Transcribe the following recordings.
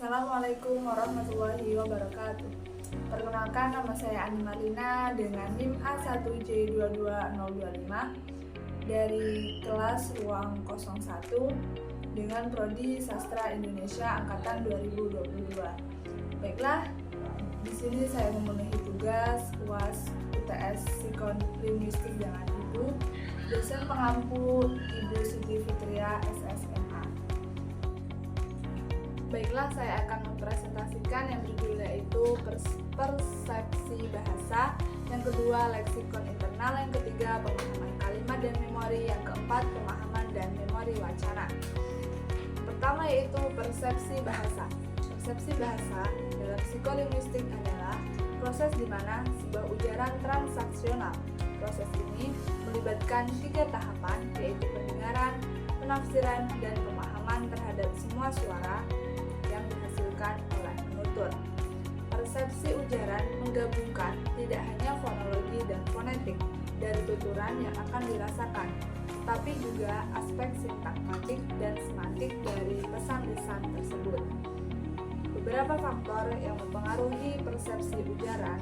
Assalamualaikum warahmatullahi wabarakatuh. Perkenalkan, nama saya Ani Marlina dengan NIM A1J22025 dari kelas ruang 01 dengan prodi Sastra Indonesia angkatan 2022. Baiklah, di sini saya memenuhi tugas UAS UTS Psikon Linguistik dengan Ibu, dosen pengampu Ibu Siti Fitria SSMA. Baiklah, saya akan mempresentasikan yang berjudul yaitu persepsi bahasa, yang kedua leksikon internal, yang ketiga pemahaman kalimat dan memori, yang keempat pemahaman dan memori wacana. Pertama yaitu persepsi bahasa. Persepsi bahasa dalam psikolinguistik adalah proses di mana sebuah ujaran transaksional. Proses ini melibatkan 3 tahapan, yaitu pendengaran, penafsiran, dan pemahaman terhadap semua suara yang dihasilkan oleh penutur. Persepsi ujaran menggabungkan tidak hanya fonologi dan fonetik dari tuturan yang akan dirasakan, tapi juga aspek sintakmatik dan semantik dari pesan lisan tersebut. Beberapa faktor yang mempengaruhi persepsi ujaran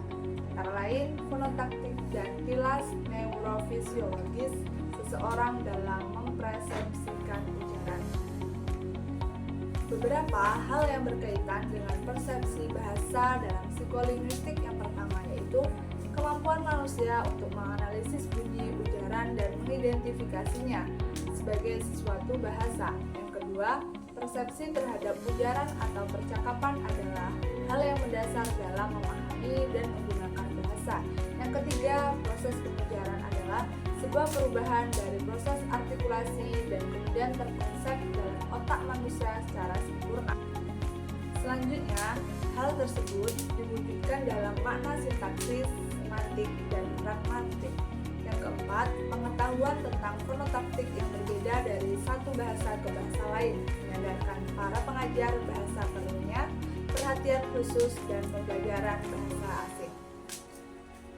antara lain fonotaktik dan tilas neurofisiologis seseorang dalam mempersepsikan ujaran. Beberapa hal yang berkaitan dengan persepsi bahasa dalam psikolinguistik yang pertama yaitu kemampuan manusia untuk menganalisis bunyi ujaran dan mengidentifikasinya sebagai sesuatu bahasa. Yang kedua, persepsi terhadap ujaran atau percakapan adalah hal yang mendasar dalam memahami dan menggunakan bahasa. Yang ketiga, proses pengujaran adalah sebuah perubahan dari proses artikulasi dan kemudian terkonsep dalam otak manusia secara sempurna. Selanjutnya, hal tersebut diwujudkan dalam makna sintaksis, semantik, dan pragmatik. Yang keempat, pengetahuan tentang fonotaktik yang berbeda dari satu bahasa ke bahasa lain menyadarkan para pengajar bahasa perlunya perhatian khusus dan pembelajaran bahasa asing.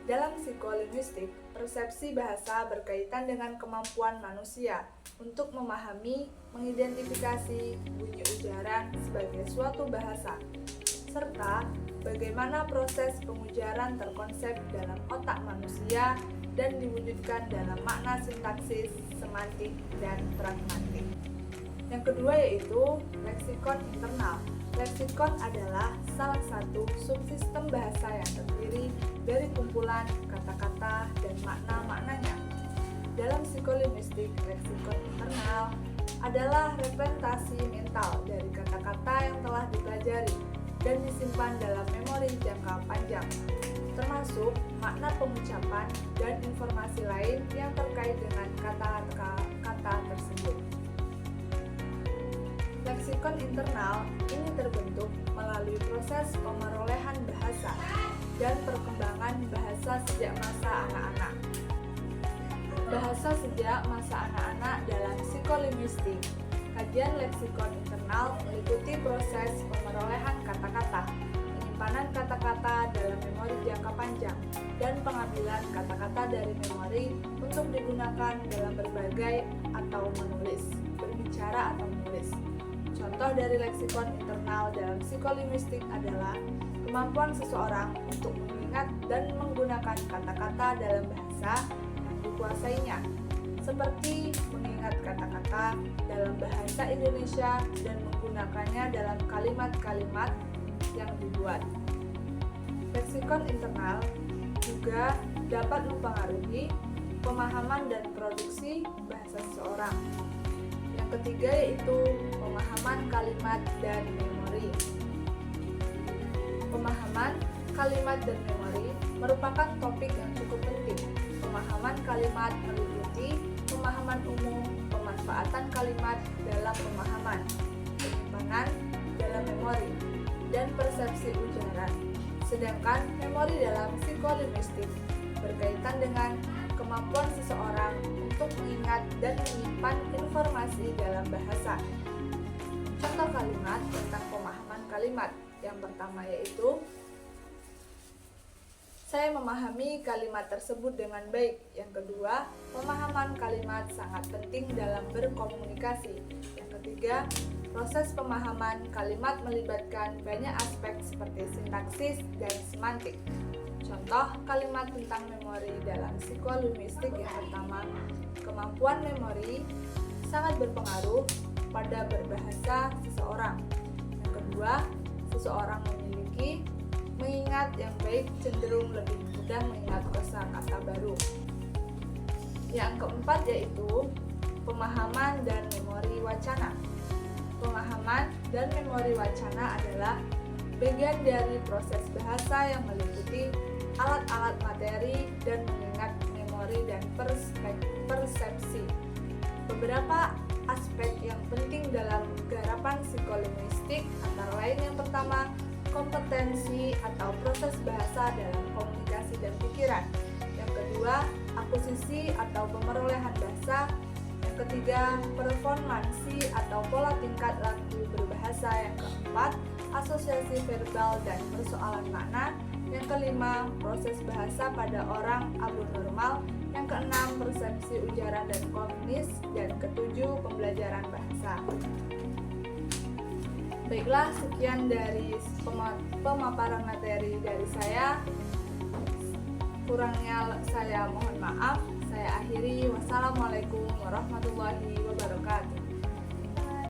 Dalam psikolinguistik, persepsi bahasa berkaitan dengan kemampuan manusia untuk memahami, mengidentifikasi bunyi ujaran sebagai suatu bahasa, serta bagaimana proses pengujaran terkonsep dalam otak manusia dan diwujudkan dalam makna sintaksis, semantik, dan pragmatik. Yang kedua yaitu leksikon internal. Leksikon adalah salah satu subsistem bahasa yang terdiri dari kumpulan kata-kata dan makna-maknanya. Dalam psikolinguistik, leksikon internal adalah representasi mental dari kata-kata yang telah dipelajari dan disimpan dalam memori jangka panjang, termasuk makna pengucapan dan informasi lain yang terkait dengan kata-kata tersebut. Leksikon internal ini terbentuk melalui proses pemerolehan bahasa dan perkembangan bahasa sejak masa anak-anak. Bahasa sejak masa anak-anak dalam psikolinguistik. Kajian leksikon internal meliputi proses pemerolehan kata-kata, penyimpanan kata-kata dalam memori jangka panjang, dan pengambilan kata-kata dari memori untuk digunakan dalam berbagai atau menulis, berbicara atau menulis. Contoh dari leksikon internal dalam psikolinguistik adalah kemampuan seseorang untuk mengingat dan menggunakan kata-kata dalam bahasa yang dikuasainya, seperti mengingat kata-kata dalam bahasa Indonesia dan menggunakannya dalam kalimat-kalimat yang dibuat. Leksikon internal juga dapat mempengaruhi pemahaman dan produksi bahasa seseorang. Yang ketiga yaitu pemahaman kalimat dan memori. Pemahaman kalimat dan memori merupakan topik yang cukup penting. Pemahaman kalimat meliputi pemahaman umum, pemanfaatan kalimat dalam pemahaman, penyimpanan dalam memori, dan persepsi ujaran. Sedangkan memori dalam psikolinguistik berkaitan dengan kemampuan seseorang untuk mengingat dan menyimpan informasi dalam bahasa. Contoh kalimat tentang pemahaman kalimat. Yang pertama yaitu saya memahami kalimat tersebut dengan baik. Yang kedua, pemahaman kalimat sangat penting dalam berkomunikasi. Yang ketiga, Proses pemahaman kalimat melibatkan banyak aspek seperti sintaksis dan semantik. Contoh kalimat tentang memori dalam psikolinguistik yang pertama, kemampuan memori sangat berpengaruh pada berbahasa seseorang. Yang kedua, seseorang memiliki mengingat yang baik cenderung lebih mudah mengingat kosakata baru. Yang keempat yaitu pemahaman dan memori wacana. Pemahaman dan memori wacana adalah bagian dari proses bahasa yang meliputi alat-alat materi dan mengingat memori dan persepsi. Beberapa aspek yang penting dalam garapan psikolinguistik antara lain yang pertama, kompetensi atau proses bahasa dalam komunikasi dan pikiran. Yang kedua, akuisisi atau pemerolehan bahasa. Yang ketiga, performansi atau pola tingkat laku berbahasa. Yang keempat, asosiasi verbal dan persoalan makna. Yang kelima, proses bahasa pada orang abnormal. Yang keenam, persepsi ujaran dan kognis. Dan ketujuh, pembelajaran bahasa. Baiklah, sekian dari pemaparan materi dari saya. Kurangnya saya mohon maaf. Saya akhiri. Wassalamualaikum warahmatullahi wabarakatuh.